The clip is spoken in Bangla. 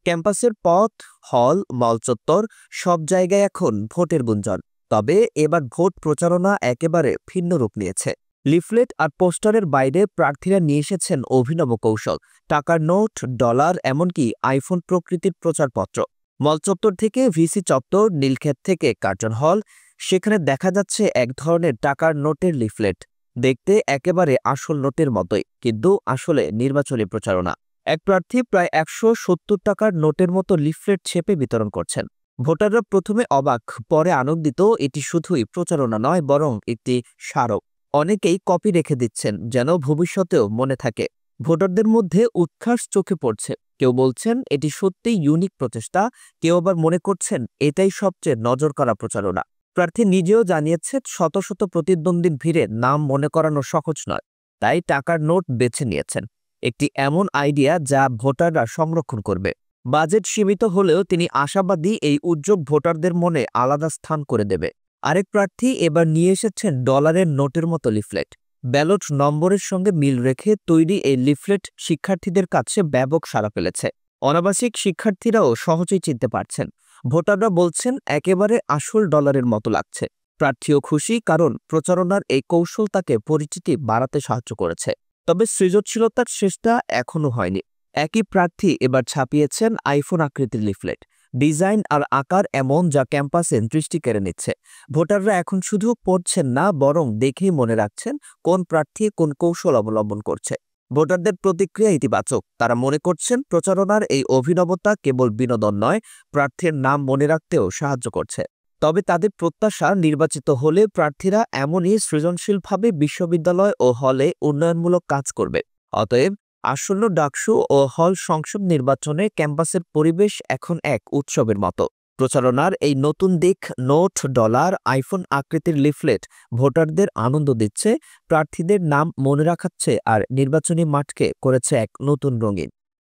ক্যাম্পাসের পথ, হল, মল চত্বর সব জায়গায় এখন ভোটের গুঞ্জন। তবে এবার ভোট প্রচারণা একেবারে ভিন্ন রূপ নিয়েছে। লিফলেট আর পোস্টারের বাইরে প্রার্থীরা নিয়ে এসেছেন অভিনব কৌশল। টাকার নোট, ডলার, এমনকি আইফোন প্রকৃতির প্রচারপত্র। মল চত্বর থেকে ভিসি চত্বর, নীলক্ষেত থেকে কার্জন হল, সেখানে দেখা যাচ্ছে এক ধরনের টাকার নোটের লিফলেট। দেখতে একেবারে আসল নোটের মতোই, কিন্তু আসলে নির্বাচনী প্রচারণা। এক প্রার্থী প্রায় ১৭০ টাকার নোটের মতো লিফলেট ছেপে বিতরণ করছেন। ভোটাররা প্রথমে অবাক, পরে আনন্দিত। এটি শুধুই প্রচারণা নয়, বরং একটি স্মারক। অনেকেই কপি রেখে দিচ্ছেন, যেন ভবিষ্যতেও মনে থাকে। ভোটারদের মধ্যে উৎসাহ চোখে পড়ছে। কেউ বলছেন এটি সত্যিই ইউনিক প্রচেষ্টা, কেউ আবার মনে করছেন এটাই সবচেয়ে নজর কাড়া প্রচারণা। প্রার্থী নিজেও জানিয়েছে শত শত প্রতিদ্বন্দ্বীর ভিড়ে নাম মনে করানো সহজ নয়, তাই টাকার নোট বেছে নিয়েছেন। একটি এমন আইডিয়া যা ভোটাররা সংরক্ষণ করবে। বাজেট সীমিত হলেও তিনি আশাবাদী এই উদ্যোগ ভোটারদের মনে আলাদা স্থান করে দেবে। আরেক প্রার্থী এবার নিয়ে এসেছেন ডলারের নোটের মতো লিফলেট। ব্যালট নম্বরের সঙ্গে মিল রেখে তৈরি এই লিফলেট শিক্ষার্থীদের কাছে ব্যাপক সাড়া ফেলেছে। অনাবাসিক শিক্ষার্থীরাও সহজেই চিনতে পারছেন। ভোটাররা বলছেন একেবারে আসল ডলারের মতো লাগছে। প্রার্থীও খুশি, কারণ প্রচারণার এই কৌশল তাকে পরিচিতি বাড়াতে সাহায্য করেছে। তবে সৃজনশীলতার শেষটা এখনো হয়নি। একই প্রার্থী এবার ছাপিয়েছেন আইফোন আকৃতির লিফলেট। ডিজাইন আর আকার এমন যা ক্যাম্পাসে দৃষ্টি কেড়ে নিচ্ছে। ভোটাররা এখন শুধু পড়ছেন না, বরং দেখেই মনে রাখছেন কোন প্রার্থী কোন কৌশল অবলম্বন করছে। ভোটারদের প্রতিক্রিয়া ইতিবাচক। তারা মনে করছেন প্রচারণার এই অভিনবতা কেবল বিনোদন নয়, প্রার্থীর নাম মনে রাখতেও সাহায্য করছে। তবে তাদের প্রত্যাশা, নির্বাচিত হলে প্রার্থীরা এমনই সৃজনশীলভাবে বিশ্ববিদ্যালয় ও হলে উন্নয়নমূলক কাজ করবে। অতএব আসন্ন ডাকসু ও হল সংসদ নির্বাচনে ক্যাম্পাসের পরিবেশ এখন এক উৎসবের মতো। প্রচারণার এই নতুন দিক, নোট, ডলার, আইফোন আকৃতির লিফলেট ভোটারদের আনন্দ দিচ্ছে, প্রার্থীদের নাম মনে রাখাচ্ছে আর নির্বাচনী মাঠকে করেছে এক নতুন রঙিন।